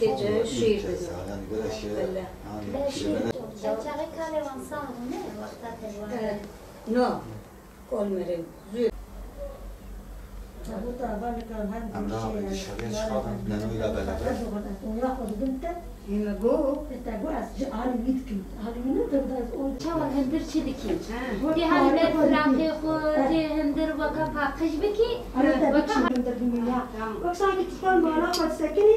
که جای شیر بدون نه کل میریم زود این گو چاول هندر چی دکی؟ دی حال بر فراخی خود دی هندر وکا پاکش بکی؟ وکا هندر بمیاه. وقتی که تفهم بالا خود سکنی؟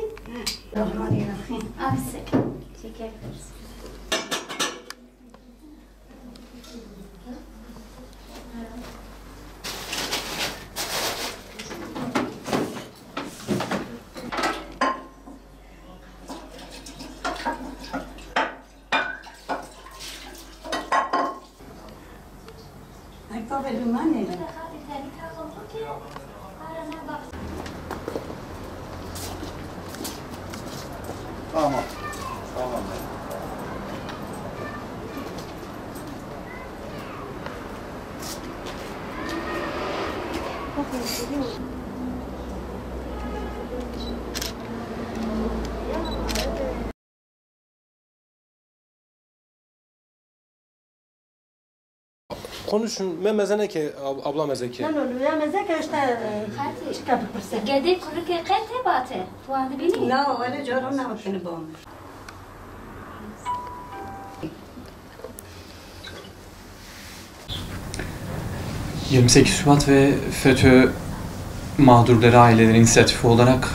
رحمانی رحیم. آفسک. شکر کرد. Tamam. Tamam. Konuşun. Memezene ki abla mezeki. نه نه مزه işte çıkıp pırsa. گده کلی که قطع باته. تو آن بینی؟ نه ولی جارم نمیتونی بام. 28 Şubat ve FETÖ mağdurları aileleri inisiyatifi olarak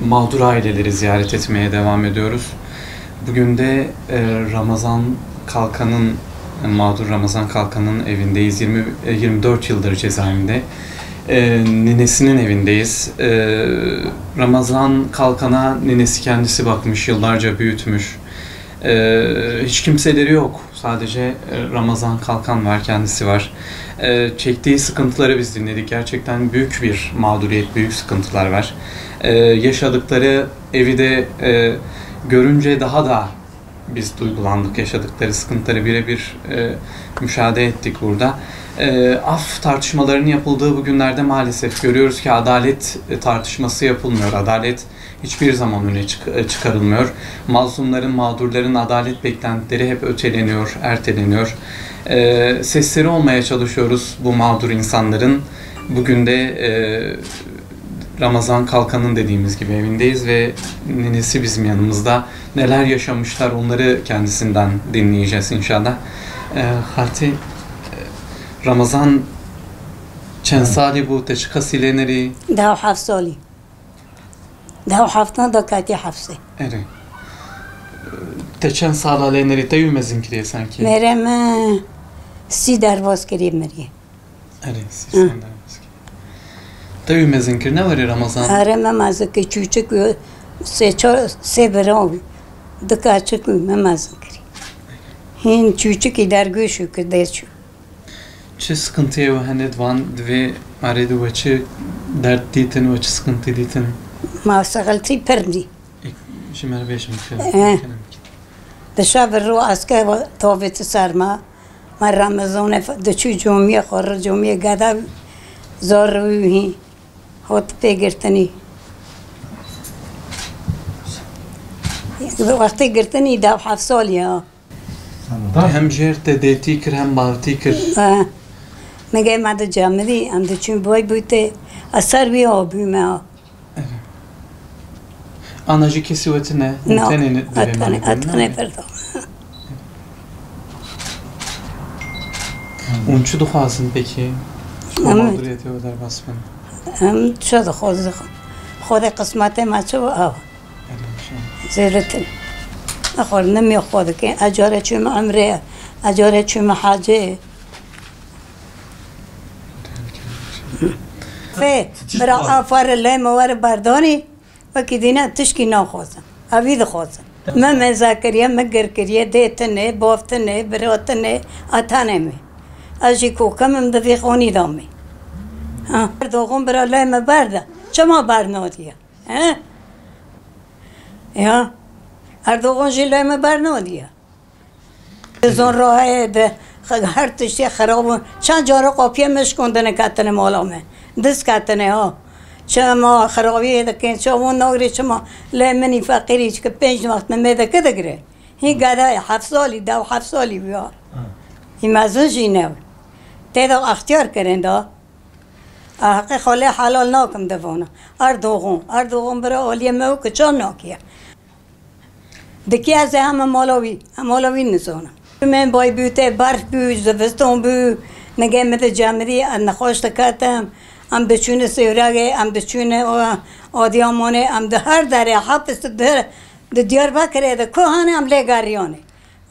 mağdur aileleri ziyaret etmeye devam ediyoruz. Bugün de Ramazan Kalkan'ın, mağdur Ramazan Kalkan'ın evindeyiz. 24 yıldır cezaevinde. Ninesinin evindeyiz. Ramazan Kalkan'a ninesi kendisi bakmış, yıllarca büyütmüş. Hiç kimseleri yok. Sadece Ramazan Kalkan var, kendisi var. Çektiği sıkıntıları biz dinledik. Gerçekten büyük bir mağduriyet, büyük sıkıntılar var. Yaşadıkları evi de görünce daha da biz duygulandık. Yaşadıkları sıkıntıları birebir müşahede ettik burada. Af tartışmalarının yapıldığı bu günlerde maalesef görüyoruz ki adalet tartışması yapılmıyor. Adalet hiçbir zaman öne çıkarılmıyor. Mazlumların, mağdurların adalet beklentileri hep öteleniyor, erteleniyor. Sesleri olmaya çalışıyoruz bu mağdur insanların. Bugün de Ramazan Kalkan'ın dediğimiz gibi evindeyiz ve ninesi bizim yanımızda. Neler yaşamışlar onları kendisinden dinleyeceğiz inşallah. Hati, Ramazan چند سالی بود تا چه کسی لنری؟ 17 سالی. 17 da kati hafse. Evet. تا چند سالا لنری تا یوم مزین کریه sanki. Merem si dervaz kiriye meriye. Evet, si dervaz kiriye. تا یوم مزین کری ne var ya Ramazan? Merem mazık küçük se berav. Dikaçık mazık kiri. Hin küçük idergü şu kıdeçu. چه sıkıntıya و هند وان دوی مارد و چه درد دیتن و چه sıkıntı دیتن؟ ما سغلتی پردی. شمار بیشم دشاب رو اسکه توبت سرما ما رمضان دچو جمعه خور جمعه گدا زاروی هات پیگرتنی وقتی گرتنی دا 7 سالی ها هم جر تدیتی کر هم بالتی کر مگه ما د جامدی ام د چون بوی بوته اثر بی آبی ما Anacı kesiveti ne? No, atane pardon. Unçu duhasın peki? Mağduriyeti öder basman. شد خود قسمت ما چه آب زیرتن نخور نمی خود که اجاره چون عمره اجاره چون حاجه فی برا آفار الله موار بردانی و که دینا تشکی نخوزم اوید خوزم من مذاکریه مگر کریه دیتنه بافتنه براتنه اتانه می اجی کوکمم دوی خونی دامی دوغم برا الله مبرده چما برنادیه یا اردوغان جلوی ما برنادیه زن راه ده هر تشتی خراب چند جارا قاپیه مش کندنه کتنه مالامه دست کتنه ها شما خرابی دکن شما نگری شما لمنی فقیری که 5 وقت نمیده که دگره هی گدای 7 سالی 7 سالی بیا این مزنشی نه تیدا اختیار کرنده حقی خاله حلال ناکم دفونه اردوغون برای اولیه مو که چون ناکیه دکی از همه مالوی نسونه من بای بیوته برف بیو زفستون بیو نگه مده جمعی نخواشت کتم ام دچونه سیراگه ام دچونه آدیامونه ام ده هر دره حافظ در دیار بکره ده کوهانه ام لگاریانه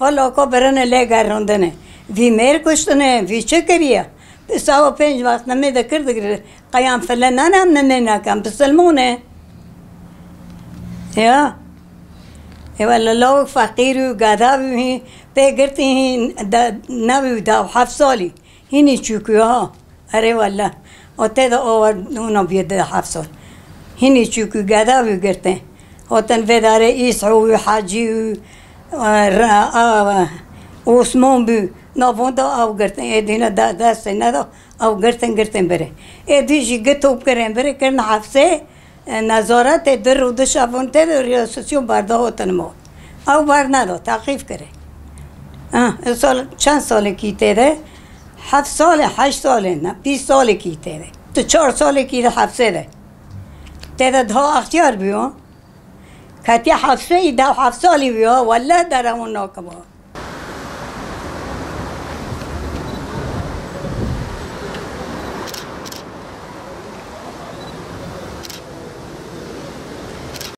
والا کو برنه لگاروندنه وی میر کشتنه وی چه کریه سوا 5 وقت نمیده کرده قیام فلان نم نمینا کم بسلمونه یا والا لو فقیر و گدا بھی پیگرتی ہیں نوی دا 7 سالی هینی چوکیو ها اره والا اوته دا اور اونو بیاد 7 سال هینی چوکی گدا بھی گرتے اوتن وداره ایسعو و حاجی و عثمان بھی نوون دا او گرتے ایدینا دست ندا او گرتن بره ایدیشی گتوب کرن بره کرن حفظه نظارت در رود شبون ته ریاستیون برده هاتن ما او بر نداد تحقیف کرده سال چند سال کیته ده 7 سال 8 سال نه 20 سال کیته ده تو 4 سال کیته حفظه ده تیده ده اختیار بیو کتی حفظه ای ده 7 سالی بیو ولی در همون ناکبا